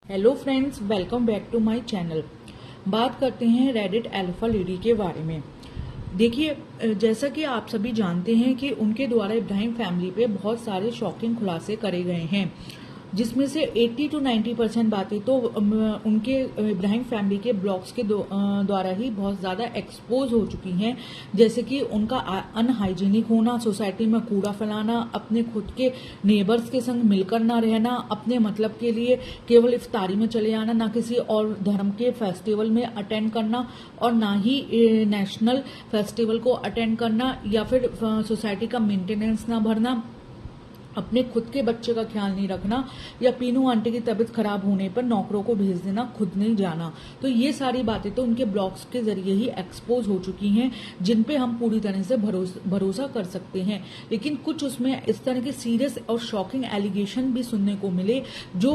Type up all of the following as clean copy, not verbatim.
Hello friends, welcome back to my channel. बात करते हैं रेडिट अल्फा लेडी के बारे में। देखिए, जैसा कि आप सभी जानते हैं कि उनके द्वारा इब्राहिम फैमिली पे बहुत सारे शॉकिंग खुलासे करे गए हैं, जिसमें से 80 to 90% बातें तो उनके इब्राहिम फैमिली के ब्लॉग्स के द्वारा ही बहुत ज़्यादा एक्सपोज हो चुकी हैं। जैसे कि उनका अनहाइजीनिक होना, सोसाइटी में कूड़ा फैलाना, अपने खुद के नेबर्स के संग मिलकर ना रहना, अपने मतलब के लिए केवल इफ्तारी में चले आना, ना किसी और धर्म के फेस्टिवल में अटेंड करना और ना ही नेशनल फेस्टिवल को अटेंड करना, या फिर सोसाइटी का मेंटेनेंस ना भरना, अपने खुद के बच्चे का ख्याल नहीं रखना, या पीनू आंटी की तबीयत खराब होने पर नौकरों को भेज देना, खुद नहीं जाना। तो ये सारी बातें तो उनके ब्लॉग्स के जरिए ही एक्सपोज हो चुकी हैं, जिन पे हम पूरी तरह से भरोसा कर सकते हैं। लेकिन कुछ उसमें इस तरह के सीरियस और शॉकिंग एलिगेशन भी सुनने को मिले, जो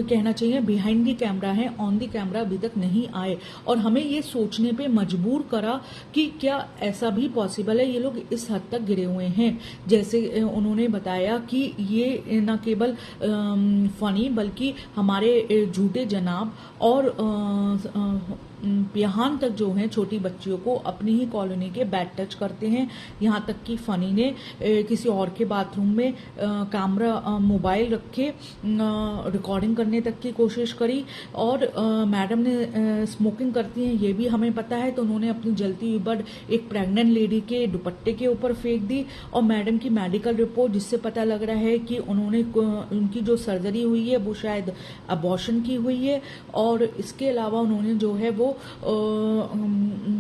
कहना चाहिए बिहाइंड द कैमरा है, ऑन द कैमरा अभी तक नहीं आए, और हमें ये सोचने पे मजबूर करा कि क्या ऐसा भी पॉसिबल है, ये लोग इस हद तक गिरे हुए हैं। जैसे उन्होंने बताया कि ये न केवल फनी बल्कि हमारे झूठे जनाब और यहाँ तक जो है छोटी बच्चियों को अपनी ही कॉलोनी के बैड टच करते हैं। यहाँ तक कि फनी ने किसी और के बाथरूम में कैमरा मोबाइल रखे रिकॉर्डिंग करने तक की कोशिश करी, और मैडम ने स्मोकिंग करती हैं ये भी हमें पता है, तो उन्होंने अपनी जलती हुई बड एक प्रेग्नेंट लेडी के दुपट्टे के ऊपर फेंक दी। और मैडम की मेडिकल रिपोर्ट, जिससे पता लग रहा है कि उनकी जो सर्जरी हुई है वो शायद अबॉर्शन की हुई है। और इसके अलावा उन्होंने जो है वो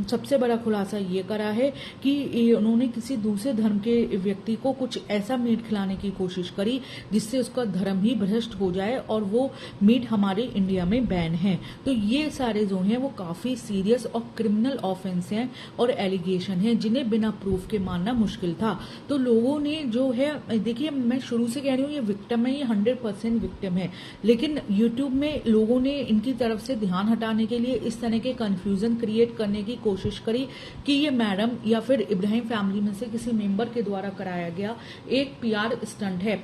सबसे बड़ा खुलासा ये करा है कि उन्होंने किसी दूसरे धर्म के व्यक्ति को कुछ ऐसा मीट खिलाने की कोशिश करी जिससे उसका धर्म ही भ्रष्ट हो जाए, और वो मीट हमारे इंडिया में बैन है। तो ये सारे जो हैं वो काफी सीरियस और क्रिमिनल ऑफेंस हैं और एलिगेशन हैं, जिन्हें बिना प्रूफ के मानना मुश्किल था। तो लोगों ने जो है, देखिए मैं शुरू से कह रही हूँ ये विक्टिम है, ये 100% विक्टिम है, लेकिन यूट्यूब में लोगों ने इनकी तरफ से ध्यान हटाने के लिए इस तरह के कंफ्यूजन क्रिएट करने की कोशिश करी कि ये मैडम या फिर इब्राहिम फैमिली में से किसी मेंबर के द्वारा कराया गया एक पीआर स्टंट है,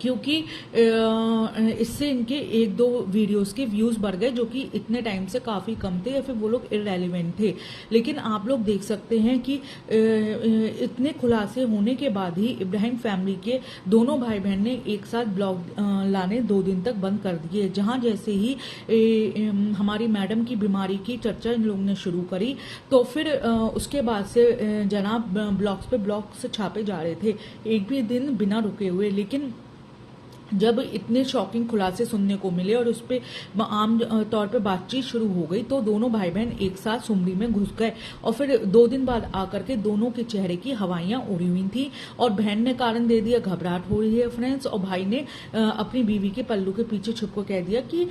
क्योंकि इससे इनके एक दो वीडियोस के व्यूज बढ़ गए, जो कि इतने टाइम से काफी कम थे, या फिर वो लोग इररेलेवेंट थे। लेकिन आप लोग देख सकते हैं कि इतने खुलासे होने के बाद ही इब्राहिम फैमिली के दोनों भाई बहन ने एक साथ ब्लॉग लाने 2 दिन तक बंद कर दिए। जहां जैसे ही हमारी मैडम की बीमारी की चर्चा इन लोगों ने शुरू करी, तो फिर उसके बाद से जनाब ब्लॉग्स पे ब्लॉग्स छापे जा रहे थे, एक भी दिन बिना रुके हुए। लेकिन जब इतने शॉकिंग खुलासे सुनने को मिले और उस पर आम तौर पे बातचीत शुरू हो गई, तो दोनों भाई बहन एक साथ सुमरी में घुस गए, और फिर 2 दिन बाद आकर के दोनों के चेहरे की हवाइयां उड़ी हुई थी, और बहन ने कारण दे दिया घबराहट हो रही है फ्रेंड्स, और भाई ने अपनी बीवी के पल्लू के पीछे छुप कर कह दिया कि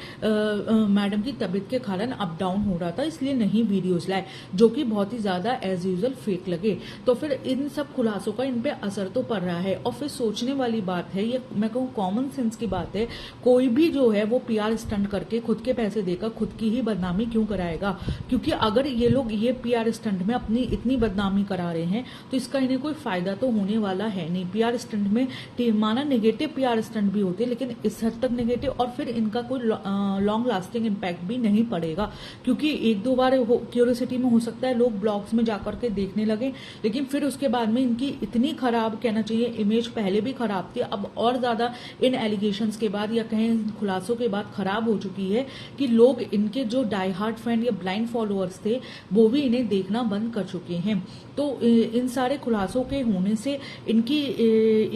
मैडम की तबीयत के कारण अप डाउन हो रहा था, इसलिए नहीं वीडियोज लाए, जो कि बहुत ही ज्यादा एज यूजल फेक लगे। तो फिर इन सब खुलासों का इन पे असर तो पड़ रहा है। और फिर सोचने वाली बात है, ये मैं कहूँ कॉमन सेंस की बात है, कोई भी जो है वो पीआर स्टंट करके खुद के पैसे देकर खुद की ही बदनामी क्यों कराएगा? क्योंकि अगर ये लोग ये पीआर स्टंट में अपनी इतनी बदनामी करा रहे हैं, तो इसका इन्हें कोई फायदा तो होने वाला है नहीं। पीआर स्टंट में माना नेगेटिव पीआर स्टंट भी होते, लेकिन इस हद तक नेगेटिव, और फिर इनका कोई लॉन्ग लास्टिंग इम्पैक्ट भी नहीं पड़ेगा, क्योंकि 1-2 बार क्यूरियोसिटी में हो सकता है लोग ब्लॉग्स में जाकर के देखने लगे, लेकिन फिर उसके बाद में इनकी इतनी खराब, कहना चाहिए इमेज पहले भी खराब थी, अब और ज्यादा इन एलिगेशन के बाद या कहें खुलासों के बाद खराब हो चुकी है, कि लोग इनके जो डाई हार्ट फैन या ब्लाइंड फॉलोअर्स थे वो भी इन्हें देखना बंद कर चुके हैं। तो इन सारे खुलासों के होने से इनकी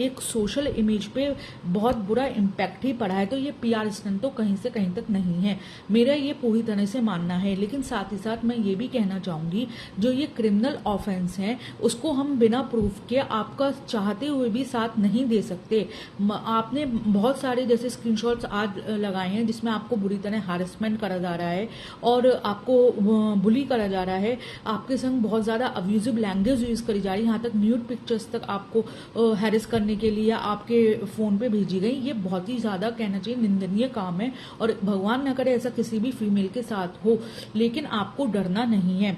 एक सोशल इमेज पे बहुत बुरा इम्पैक्ट ही पड़ा है। तो ये पीआर स्टंट तो कहीं से कहीं तक नहीं है, मेरा ये पूरी तरह से मानना है। लेकिन साथ ही साथ मैं ये भी कहना चाहूंगी, जो ये क्रिमिनल ऑफेंस है उसको हम बिना प्रूफ के आपका चाहते हुए भी साथ नहीं दे सकते। आपने बहुत सारे जैसे स्क्रीनशॉट्स आज लगाए हैं जिसमें आपको बुरी तरह हैरेसमेंट करा जा रहा है और आपको बुली करा जा रहा है, आपके संग बहुत ज्यादा अब्यूजिव लैंग्वेज यूज करी जा रही है, यहाँ तक न्यूड पिक्चर्स तक आपको हैरेस करने के लिए आपके फोन पे भेजी गई। ये बहुत ही ज्यादा, कहना चाहिए, निंदनीय काम है, और भगवान न करे ऐसा किसी भी फीमेल के साथ हो, लेकिन आपको डरना नहीं है।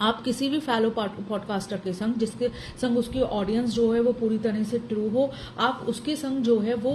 आप किसी भी फैलो पॉडकास्टर के संग, जिसके संग उसकी ऑडियंस जो है वो पूरी तरह से ट्रू हो, आप उसके संग जो है वो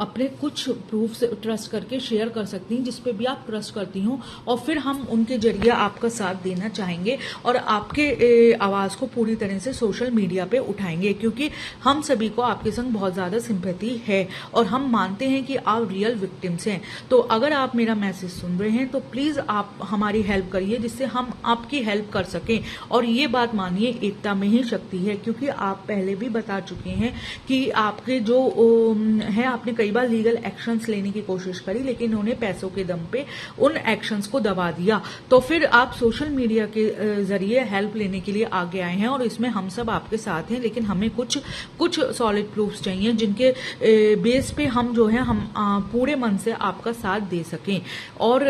अपने कुछ प्रूफ से ट्रस्ट करके शेयर कर सकती हैं, जिसपे भी आप ट्रस्ट करती हो, और फिर हम उनके जरिए आपका साथ देना चाहेंगे और आपके आवाज को पूरी तरह से सोशल मीडिया पे उठाएंगे, क्योंकि हम सभी को आपके संग बहुत ज्यादा सिंपैथी है और हम मानते हैं कि आप रियल विक्टिम्स हैं। तो अगर आप मेरा मैसेज सुन रहे हैं तो प्लीज आप हमारी हेल्प करिए, जिससे हम आपकी हेल्प कर सकें। और ये बात मानिए, एकता में ही शक्ति है, क्योंकि आप पहले भी बता चुके हैं कि आपके जो है, आपने कई बार लीगल एक्शंस लेने की कोशिश करी, लेकिन उन्होंने पैसों के दम पे उन एक्शंस को दबा दिया। तो फिर आप सोशल मीडिया के जरिए हेल्प लेने के लिए आगे आए हैं, और इसमें हम सब आपके साथ हैं, लेकिन हमें कुछ सॉलिड प्रूफ्स चाहिए, जिनके बेस पे हम जो है हम पूरे मन से आपका साथ दे सकें। और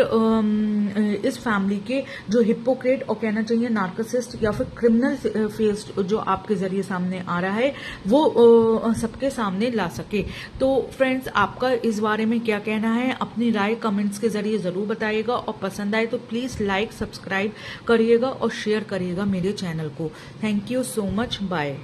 इस फैमिली के जो हिपोक्रेट और कहना चाहिए नार्कोसिस्ट या फिर क्रिमिनल फेस जो आपके जरिए सामने आ रहा है, वो सबके सामने ला सके। तो फ्रेंड्स, आपका इस बारे में क्या कहना है? अपनी राय कमेंट्स के जरिए जरूर बताइएगा, और पसंद आए तो प्लीज लाइक, सब्सक्राइब करिएगा और शेयर करिएगा मेरे चैनल को। Thank you so much, bye.